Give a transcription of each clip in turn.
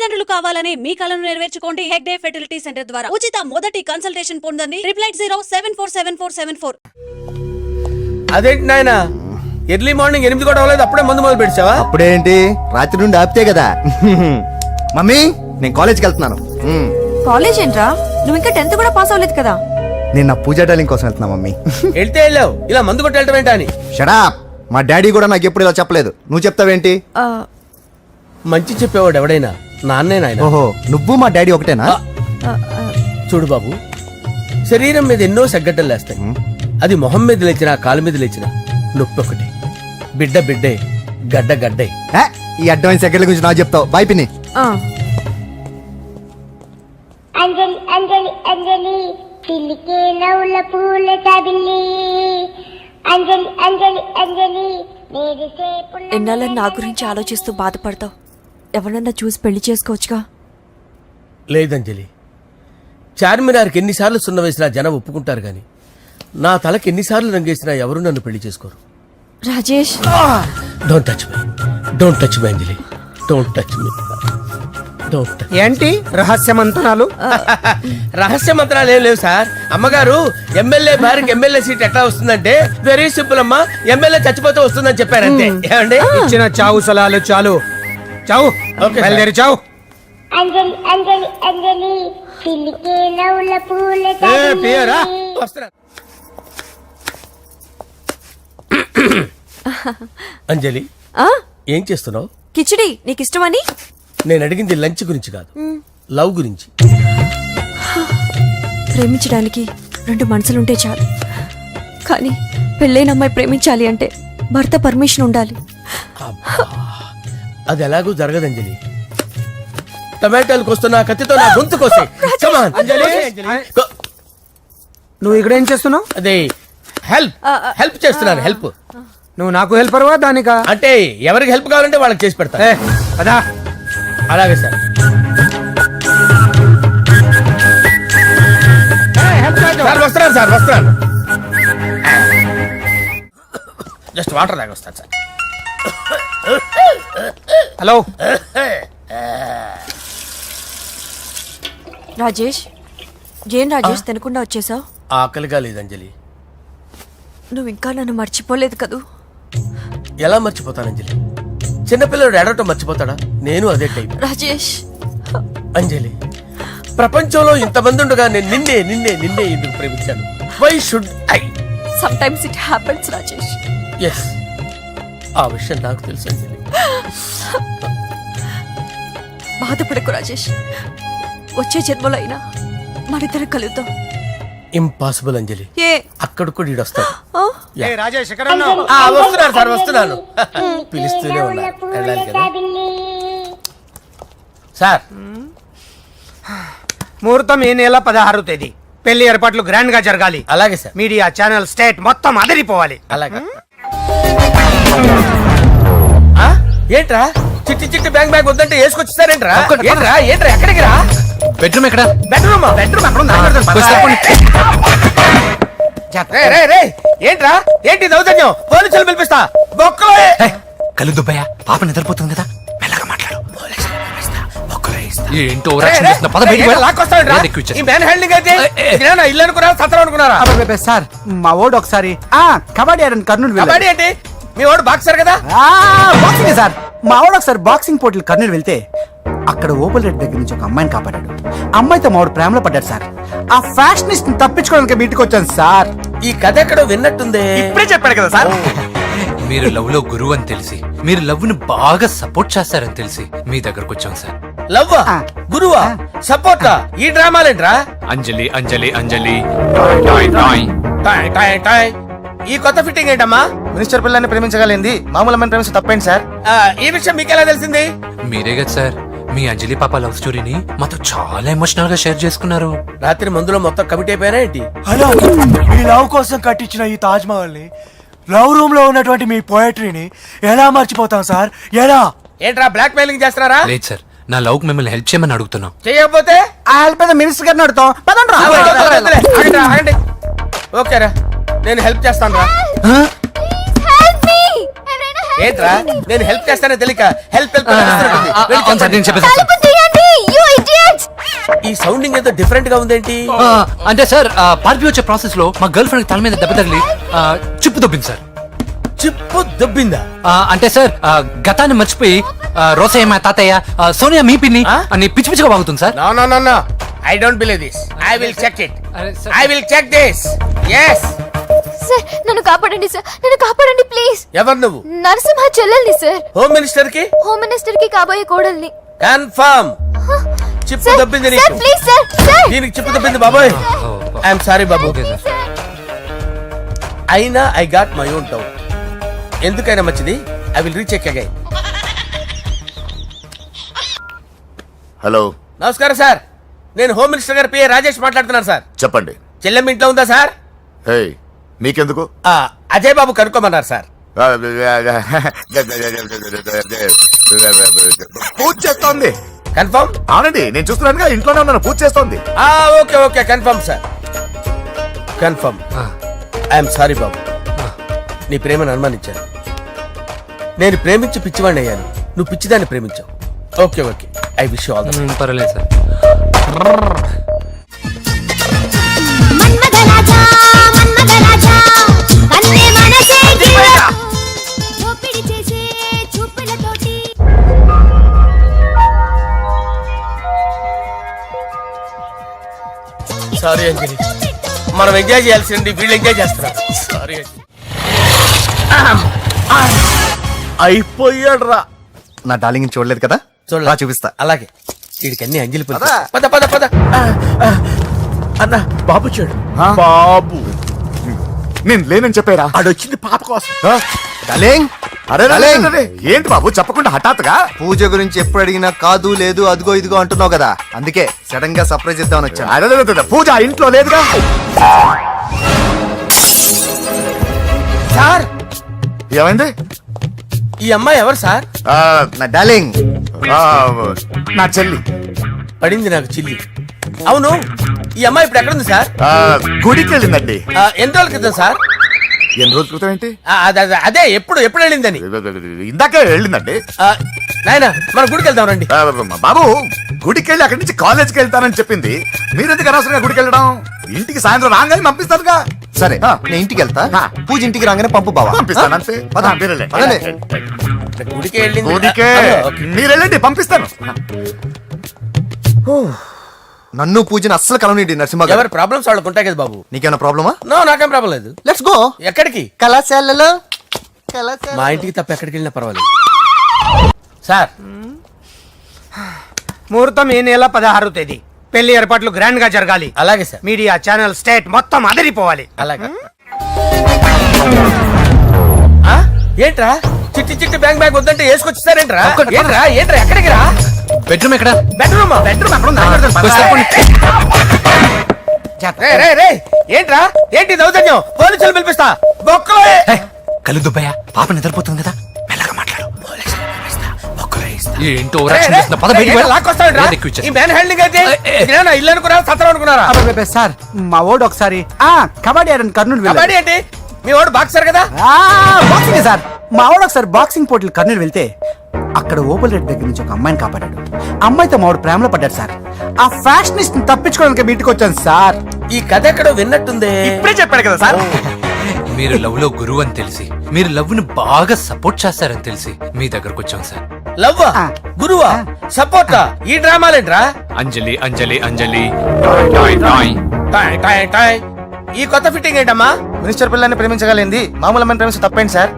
తల్లిదండ్రులు కావాలని మీ కలను నెరవేర్చుకోండి హెగ్డే ఫెర్టిలిటీ సెంటర్ ద్వారా ఉచిత మొదటి కన్సల్టేషన్ పొందండి 8807474774. అదేంటి నాయనా ఎర్లీ మార్నింగ్ 8 కూడా అవ్వలేదు అప్పుడే మందు మొదలు పెట్టావా? అప్పుడేంటి రాత్రి నుండి ఆపితే కదా. మమ్మీ నేను కాలేజ్కి వెళ్తున్నాను. కాలేజ్ ఏంట్రా? నువ్వు ఇంకా 10th కూడా పాస్ అవ్వలేదు కదా. నేను నా పూజా డాలింగ్ కోసం వెళ్తున్నా మమ్మీ. వెళ్తే వెళ్ళావు ఇలా మందు కొట్టి వెళ్ళటం ఏంటా అని. షడా మా డాడీ కూడా నాకు ఎప్పుడు ఇలా చెప్పలేదు. నువ్వు చెప్తావేంటి? మంచి చెప్పేవాడు ఎవడైనా నాన్నే నాయన. ఓహో నువ్వు మా డాడీ ఒకటేనా? చూడు బాబు, శరీరం మీద ఎన్నో సగ్గడ్డలు లేస్తాయి. అది మొహం మీద లేచినా కాలు మీద లేచినా నొప్పి ఒకటి. బిడ్డ బిడ్డే గడ్డ గడ్డే. ఈ అడ్వాన్స్ సెకండ్ల గురించి నాకు చెప్తావు. బాయ్ పిన్ని. అంజలి అంజలి అంజలి పిల్లికే నవ్వుల పూల తబిల్లి అంజలి అంజలి అంజలి ఎన్నాళ్ళ నా గురించి ఆలోచిస్తూ బాధపడతావు. ఎవరన్నా చూసి పెళ్లి చేసుకోవచ్చుగా. లేదంజలి, చార్మినార్కి ఎన్నిసార్లు సున్న వేసినా జనం ఒప్పుకుంటారు గాని నా తలకి ఎన్నిసార్లు రంగేసినా ఎవరు నన్ను పెళ్లి చేసుకోరు. Rajesh don't touch me, don't touch me Anjali, don't touch me. ఏంటి రహస్య మంత్రాలు? రహస్య మంత్రాలు ఏం లేవు సార్. అమ్మగారు ఎమ్మెల్యే భార్యకి ఎమ్మెల్యే సీట్ ఎట్లా వస్తుందంటే వెరీ సింపుల్ అమ్మా, ఎమ్మెల్యే చచ్చిపోతే వస్తుందని చెప్పారంతే. ఏమండి ఇచ్చిన చావు సలాలు చాలు. చావు బయలుదేరి చావు. అంజలి అంజలి అంజలి పిల్లికే నవ్వుల పూల తబిల్లి. అంజలి ఏం చేస్తున్నావు? కిచిడి నీకు ఇష్టమని. నేను అడిగింది లంచ్ గురించి కాదు, లవ్ గురించి. ప్రేమించడానికి 2 మనసులుంటే చాలు, కానీ పెళ్ళైన అమ్మాయి ప్రేమించాలి అంటే భర్త పర్మిషన్ ఉండాలి. అది ఎలాగూ జరగదు అంజలి. టమాటాలకు వస్తున్న కత్తితో నా గొంతు కోసే. నువ్వు ఇక్కడ ఏం చేస్తున్నావు? అదే హెల్ప్ చేస్తున్నాను. హెల్ప్. నువ్వు నాకు హెల్పర్వా దానికా? అంటే ఎవరికి హెల్ప్ కావాలంటే వాళ్ళకి చేసి పెడతా. అదా అలాగే సార్. సార్ వస్తున్నాను సార్, వస్తున్నాను. జస్ట్ వాటర్ తాగి వస్తాను సార్. హలో రాజేష్, ఏం రాజేష్ తినకుండా వచ్చేసావు? ఆకలిగా లేదు అంజలి. నువ్వు ఇంకా నన్ను మర్చిపోలేదు కదూ? ఎలా మర్చిపోతాను అంజలి? చిన్నపిల్లడు ఏడవటం మర్చిపోతాడా? నేను అదే టైప్. రాజేష్ అంజలి, ప్రపంచంలో ఇంతమంది ఉండగా నేను నిన్నే నిన్నే నిన్నే ఎందుకు ప్రేమించాను? Why should I? Sometimes it happens Rajesh. Yes, ఆ విషయం నాకు తెలుసు అంజలి. బాధపడకు రాజేష్, వచ్చే జన్మలో అయినా మనిద్దరం కలుద్దాం. ఇంపాసిబుల్ అంజలి. ఏ అక్కడ కూడా ఈడు వస్తాడు. రాజేష్ వస్తున్నాను సార్, వస్తున్నాను. పిలుస్తూనే ఉన్నారు, వెళ్ళాలి కదా సార్. ముహూర్తం ఈ నెల 16వ తేదీ. పెళ్లి ఏర్పాట్లు గ్రాండ్ గా జరగాలి. అలాగే సార్. మీడియా ఛానల్ స్టేట్ మొత్తం అదిరిపోవాలి. అలాగే. ఏంట్రా చిట్టి చిట్టి బ్యాంక్ బ్యాగ్ వద్దంటే వేసుకొచ్చేసారేంట్రా? ఏంట్రా ఏంట్రా ఎక్కడికి రా? బెడ్రూమ్ ఎక్కడ? బెడ్రూమ్ అక్కడ ఉంది. ఏంట్రా ఏంటి దౌర్జన్యం? పోలీసులు పిలిపిస్తా. బొక్కలో కళ్ళు దుబ్బయ్యా, పాప నిద్రపోతుంది కదా, మెల్లగా మాట్లాడు. ఏంటో ఇల్లు అనుకున్నారా సత్రం అనుకున్నారా? సార్ మా ఓడు ఒకసారి కబడ్డీ ఆడని కర్నూలు కబడ్డీ ఏంటి? మీ వాడు బాక్సర్ కదా? Boxing sir. మా వాడు ఒకసారి బాక్సింగ్ పోటీలు కర్నూలు వెళ్తే అక్కడ ఓపెల్ రెడ్డి దగ్గర నుంచి ఒక అమ్మాయిని కాపాడాడు. అమ్మాయితో మా వాడు ప్రేమలో పడ్డాడు సార్. ఆ ఫ్యాషనిస్ట్ తప్పించుకోవడానికి మీటికి వచ్చాను సార్. ఈ కథ ఎక్కడో విన్నట్టుంది. ఇప్పుడే చెప్పాడు కదా సార్. మీరు లవ్ లో గురువు అని తెలిసి, మీరు లవ్ ను బాగా సపోర్ట్ చేస్తారని తెలిసి మీ దగ్గరకు వచ్చాం సార్. లవ్వా, గురువా, సపోర్టా? ఈ డ్రామాలేంట్రా? అంజలి అంజలి అంజలి. ఈ కొత్త ఫిట్టింగ్ ఏంటమ్మా? మినిస్టర్ పిల్లని ప్రేమించగలిగింది మామూలు అమ్మని ప్రేమించి తప్పేంటి సార్? ఈ విషయం మీకెలా తెలిసింది? మీరే కదా సార్ మీ అంజలి పాప లవ్ స్టోరీని మాతో చాలా ఎమోషనల్ గా షేర్ చేసుకున్నారు. రాత్రి మందులో మొత్తం కమిట్ అయిపోయినా ఏంటి? హలో, మీ లవ్ కోసం కట్టించిన ఈ తాజ్ మహల్ ని, లవ్ రూమ్ లో ఉన్నటువంటి మీ పోయట్రీని ఎలా మర్చిపోతాం సార్? ఎలా? ఏంట్రా బ్లాక్ మెయిలింగ్ చేస్తున్నారా? లేదు సార్, నా లవ్ కు మిమ్మల్ని హెల్ప్ చేయమని అడుగుతున్నాం. చేయకపోతే ఆ హెల్ప్ అయితే మినిస్టర్ గారిని అడుగుతాం. ఓకేరా, నేను హెల్ప్ చేస్తాను రా. ఏంట్రా నేను హెల్ప్ చేస్తానే తెలియక హెల్ప్ నేను చెప్పేసి ఈ సౌండింగ్ ఏదో డిఫరెంట్ గా ఉందేంటి? అంటే సార్ పార్టీ వచ్చే ప్రాసెస్ లో మా గర్ల్ ఫ్రెండ్ తల మీద దెబ్బ తగిలి చిప్పు దొబ్బింది సార్. చిప్పు దొబ్బిందా? అంటే సార్ గతాన్ని మర్చిపోయి రోసయ్య మా తాతయ్య సోనియా మీ పిన్ని అని పిచ్చి పిచ్చిగా వాగుతుంది sir. No no no no, I don't believe this. I will check it. అరే, sir. I will check this. yes. Sir నన్ను కాపాడండి సార్, నన్ను కాపాడండి ప్లీజ్. ఎవరు నువ్వు? నరసింహ చెల్లెల్ని సార్, హోమ్ మినిస్టర్ కి హోమ్ మినిస్టర్ కి కాబోయే కోడల్ని. కన్ఫర్మ్ చిప్పు దొబ్బింది నీకు. ప్లీజ్ సార్, సార్ దీనికి చిప్పు దొబ్బింది బాబోయ్. ఐఎమ్ సారీ బాబు. Okay sir. అయినా I got my own doubt. ఎందుకైనా మంచిది, I will recheck again. Hello, నమస్కారం సార్, నేను హోమ్ మినిస్టర్ గారి పిఏ రాజేష్ మాట్లాడుతున్నాను సార్. చెప్పండి. చెల్లెమ్మ ఇంట్లో ఉందా సార్? హే, మీకెందుకు? అజయ్ బాబు కనుక్కోమన్నారు సార్. పూజ చేస్తోంది. కన్ఫర్మ్? అవునండి, నేను చూస్తున్నానుగా, ఇంట్లోనే ఉన్నాను, పూజ చేస్తోంది. Okay okay, confirm sir, confirm. I'm sorry బాబు, నీ ప్రేమను అనుమానించాను. నేను ప్రేమించి పిచ్చివాడిని అయ్యాను, నువ్వు పిచ్చిదాన్ని ప్రేమించావు. Okay okay, I wish you all the best. పర్వాలేదు సార్. మన్మథరాజా మన్మథరాజా కన్నే మనసే దోపిడి చేసే చూపులతోటి సారీ అంజలి, మనం ఎంజాయ్ చేయాల్సింది వీళ్ళు ఎంజాయ్ చేస్తున్నారు. సారీ అంజలి. అయిపోయాడు రా. నా డార్లింగ్ చూడలేదు కదా, రా చూపిస్తా. అలాగే, వీడికి అన్ని అంజలి పులుసు. పద. పద పద పద. అన్న బాబు చూడు. బాబు, నేను లేనని చెప్పారా? ఆడొచ్చింది పాప కోసం. డార్లింగ్, అరే డార్లింగ్. ఏంటి బాబు చెప్పకుండా హఠాత్తుగా? పూజ గురించి ఎప్పుడు అడిగినా కాదు లేదు అదిగో ఇదిగో అంటున్నావు కదా, అందుకే సడన్ గా సర్ప్రైజ్ ఇద్దామని వచ్చాను. అరే, పూజ ఇంట్లో లేదుగా. సార్, ఏమైంది? ఈ అమ్మాయి ఎవరు సార్? నా డార్లింగ్, నా చెల్లి. పడింది నాకు చిల్లి. అవును, ఈ అమ్మాయి ఇప్పుడు ఎక్కడ ఉంది సార్? గుడికి వెళ్ళిందండి. ఎన్ని రోజుల క్రితం సార్? ఎన్ని రోజుల క్రితం ఏంటి? అదే ఎప్పుడు ఎప్పుడు వెళ్ళిందని. ఇందాకే వెళ్ళిందండి. నాయన, మన గుడికి వెళ్దాం రండి. బాబు, గుడికి వెళ్ళి అక్కడి నుంచి కాలేజ్కి వెళ్తానని చెప్పింది. మీరెందుకు అనవసరంగా గుడికి వెళ్ళడం? ఇంటికి సాయంత్రం రాగానే పంపిస్తారుగా. సరే నేను ఇంటికి వెళ్తా, పూజ ఇంటికి రాగానే పంపు బావా. పంపిస్తాను అంతే. పద. మీరు వెళ్ళండి. పదండి. గుడికి వెళ్ళింది. గుడికే ఓకే. మీరు వెళ్ళండి, పంపిస్తాను. నన్ను పూజని అస్సలు కలవనిండి నరసింహ గారు. ఎవరి ప్రాబ్లమ్స్ వాళ్ళకు ఉంటాయి కదా బాబు. నీకేమైనా ప్రాబ్లమా? నో, నాకేం ప్రాబ్లం లేదు. Let's go. ఎక్కడికి? కళాశాలలో మా ఇంటికి తప్ప ఎక్కడికి వెళ్ళినా పర్వాలేదు సార్. ముహూర్తం ఈ నెల 16వ తేదీ. పెళ్లి ఏర్పాట్లు గ్రాండ్ గా జరగాలి. అలాగే సార్. మీడియా ఛానల్ స్టేట్ మొత్తం అదిరిపోవాలి. అలాగే. ఏంట్రా చిట్టి చిట్టి బ్యాంక్ బ్యాగ్ వద్దంటే వేసుకొచ్చిస్తారేంట్రా? ఏంట్రా ఏంట్రా ఎక్కడికి రా? బెడ్రూమ్ ఎక్కడ? బెడ్రూమ్ బెడ్రూమ్ అక్కడ ఉంది. ఏంట్రా ఏంటి దౌర్జన్యం? పోలీసులు పిలిపిస్తా. బొక్కలో కళ్ళు దుబ్బయ్యా, పాప నిద్రపోతుంది కదా, మెల్లగా మాట్లాడు. ఏంటో ఓవరాక్షన్ చేస్తున్నా. పద బయటికి వెళ్ళు. లాక్కొస్తావేంట్రా? ఏది ఎక్కువ ఇచ్చేస్తా. ఈ మ్యాన్ హ్యాండింగ్ అయితే ఇదేనా ఇల్లు అనుకున్నారా, సత్రం అనుకున్నారా? అబ్బబ్బబ్బే, సార్ మా ఓడు ఒకసారి కబడ్డీ ఆడని కర్నూలు వెళ్ళాడు. కబడ్డీ ఏంటి? మీ వాడు బాక్సర్ కదా? Boxing sir. మా వాడు ఒకసారి బాక్సింగ్ పోటీలు కర్నూలు వెళ్తే అక్కడ ఓపెల్ రెడ్ దగ్గర నుంచి ఒక అమ్మాయిని కాపాడాడు. అమ్మాయితో మా వాడు ప్రేమలో పడ్డాడు సార్. ఆ ఫ్యాషనిస్ట్ తప్పించుకోవడానికి మీ ఇంటికి వచ్చాను సార్. ఈ కథ ఎక్కడో విన్నట్టుంది. ఇప్పుడే చెప్పాడు కదా సార్. మీరు లవ్ లో గురువు అని తెలిసి, మీరు లవ్ ని బాగా సపోర్ట్ చేస్తారని తెలిసి మీ దగ్గరకు వచ్చాం సార్. లవ్వా, గురువా, సపోర్టా? ఈ డ్రామాలేంట్రా? అంజలి అంజలి అంజలి. టాయ్ టాయ్ టాయ్. ఈ కొత్త ఫిట్టింగ్ ఏంటమ్మా? మినిస్టర్ పిల్లని ప్రేమించగలింది మామూలు అమ్మని ప్రేమించి తప్పేంటి సార్?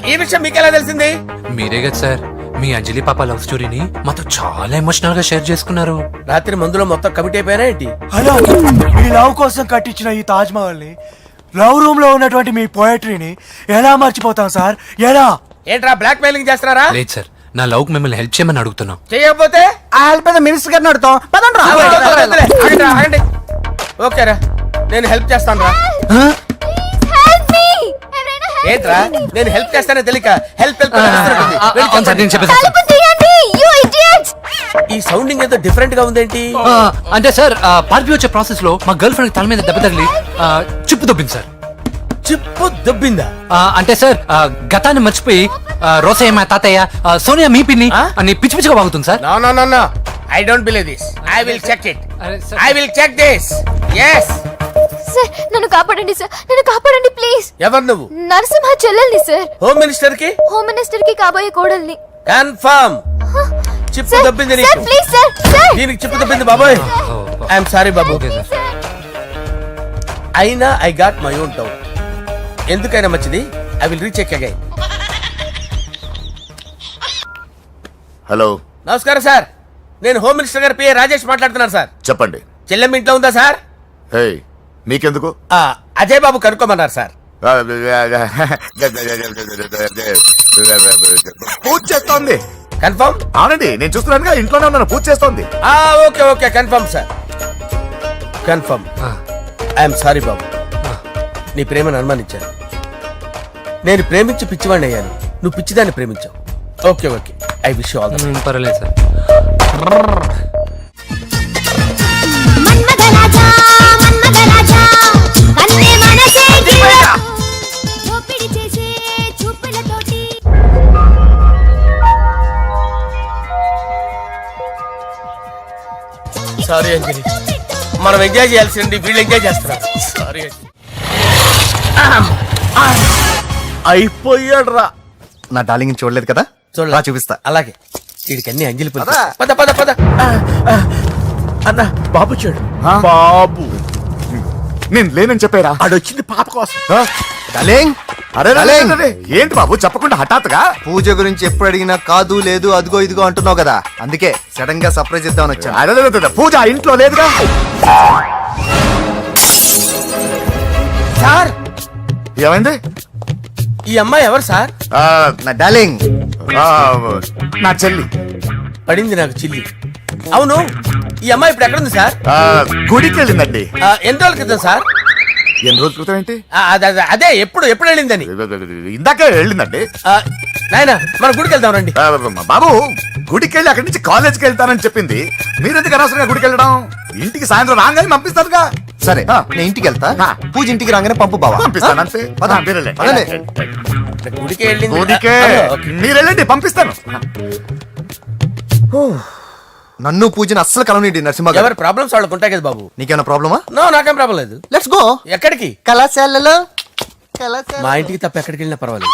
ఈ విషయం మీకెలా తెలిసింది? మీరే కదా సార్ మీ అంజలి పాప లవ్ స్టోరీని మాతో చాలా ఎమోషనల్ గా షేర్ చేసుకున్నారు. రాత్రి మందులో మొత్తం కమిటీ అయిపోయినా ఏంటి? హలో, మీ లవ్ కోసం కట్టించిన ఈ తాజ్ మహల్ ని, లవ్ రూమ్ లో ఉన్నటువంటి మీ పోయట్రీని ఎలా మర్చిపోతాం సార్? ఎలా? ఏంట్రా బ్లాక్ మెయిలింగ్ చేస్తున్నారా? లేదు సార్, నా లవ్ కు మిమ్మల్ని హెల్ప్ చేయమని అడుగుతున్నాం. చేయకపోతే ఆ హెల్ప్ అయితే మినిస్టర్ గారిని అడుగుతాం. పదండి రా. ఆగండి. ఓకేరా, నేను హెల్ప్ చేస్తాను రా. హెల్ప్ మీ ఎవరైనా ఏంట్రా నేను హెల్ప్ చేస్తానే తెలియక హెల్ప్ హెల్ప్ అవును సార్, నేను చెప్పేసి తలుపు తీయండి యు ఇడియట్స్. ఈ సౌండింగ్ ఏదో డిఫరెంట్ గా ఉందేంటి? అంటే సార్ పార్టీ వచ్చే ప్రాసెస్ లో మా గర్ల్ ఫ్రెండ్ తల మీద దెబ్బ తగిలి చిప్పు దొబ్బింది సార్. చిప్పు దొబ్బిందా? అంటే సార్ గతాన్ని మర్చిపోయి రోసయ్య మా తాతయ్య సోనియా మీ పిన్ని అని పిచ్చి పిచ్చిగా వాగుతుంది sir. No no no no, I don't believe this. I will check it. అరే, sir. I will check this. Yes. Sir నన్ను కాపాడండి సార్, నన్ను కాపాడండి ప్లీజ్. ఎవరు నువ్వు? నరసింహ చెల్లెల్ని సార్, హోమ్ మినిస్టర్ కి హోమ్ మినిస్టర్ కి కాబోయే కోడల్ని. కన్ఫర్మ్. చిప్పు సార్ దబ్బింది సార్ నీకు. ప్లీజ్ సార్, సార్ దీనికి చిప్పు దబ్బింది బాబోయ్. ఐఎమ్ సారీ బాబు. Okay sir. అయినా I got my own doubt. ఎందుకైనా మంచిది, I will recheck again. Hello, నమస్కారం సార్, నేను హోమ్ మినిస్టర్ గారి పిఏ రాజేష్ మాట్లాడుతున్నాను సార్. చెప్పండి. చెల్లెమ్మ ఇంట్లో ఉందా సార్? హే, మీకెందుకు? అజయ్ బాబు కనుక్కోమన్నారు సార్. పూజ చేస్తోంది. కన్ఫర్మ్? అవునండి, నేను చూస్తున్నానుగా, ఇంట్లోనే ఉన్నాను, పూజ చేస్తోంది. Okay okay, confirm sir, confirm. I'm sorry బాబు, నీ ప్రేమను అనుమానించాను. నేను ప్రేమించి పిచ్చివాడిని అయ్యాను, నువ్వు పిచ్చిదాన్ని ప్రేమించావు. Okay okay, I wish you all the best. పర్వాలేదు సార్. మన్మథ రాజా, మన్మథ రాజా, కన్నే మనసే గిల్లా. దోపిడి చేసే చూపులతోటి. సారీ అంజలి, మనం ఎంజాయ్ చేయాల్సింది వీళ్ళు ఎంజాయ్ చేస్తున్నారు. సారీ అంజలి. అయిపోయాడు రా. నా డార్లింగ్ చూడలేదు కదా, రా చూపిస్తా. అలాగే, వీడికి అన్ని అంజలి పులుసు. పద. పద పద పద. అన్న బాబు చూడు. బాబు నేను లేనని చెప్పారా? ఆడొచ్చింది పాప కోసం. డార్లింగ్, అరే డార్లింగ్. ఏంటి బాబు చెప్పకుండా హఠాత్తుగా? పూజ గురించి ఎప్పుడు అడిగినా కాదు లేదు అదిగో ఇదిగో అంటున్నావు కదా, అందుకే సడన్ గా సర్ప్రైజ్ ఇద్దామని వచ్చాను. అరే, పూజ ఆ ఇంట్లో లేదుగా. సార్, ఏమైంది? ఈ అమ్మాయి ఎవరు సార్? ఆ, నా డార్లింగ్, ఆ, నా చెల్లి. పడింది నాకు చిల్లి. అవును, ఈ అమ్మాయి ఇప్పుడు ఎక్కడుంది సార్? గుడికి వెళ్ళిందండి. ఎన్ని రోజుల క్రితం సార్? ఎన్ని రోజుల క్రితం ఏంటి? అదే ఎప్పుడు ఎప్పుడు వెళ్ళిందని. ఇందాకే వెళ్ళిందండి. నాయన, మన గుడికి వెళ్దాం రండి. బాబు, గుడికి వెళ్ళి అక్కడి నుంచి కాలేజ్కి వెళ్తానని చెప్పింది. మీరెందుకు అనవసరంగా గుడికి వెళ్ళడం? ఇంటికి సాయంత్రం రాగానే పంపిస్తారుగా. సరే నేను ఇంటికి వెళ్తా, పూజ ఇంటికి రాగానే పంపు బావా. పంపిస్తాను అంతే. పద. మీరు వెళ్ళండి. పదండి. గుడికి వెళ్ళింది. గుడికే ఓకే. మీరు వెళ్ళండి, పంపిస్తాను. నన్ను పూజని అస్సలు కలవనీయండి నరసింహ గారు. ఎవరి ప్రాబ్లమ్స్ వాళ్ళకు ఉంటాయి కదా బాబు. నీకేమైనా ప్రాబ్లమా? నో, నాకేం ప్రాబ్లం లేదు. Let's go. ఎక్కడికి? కళాశాలలో మా ఇంటికి తప్ప ఎక్కడికి వెళ్ళినా పర్వాలేదు.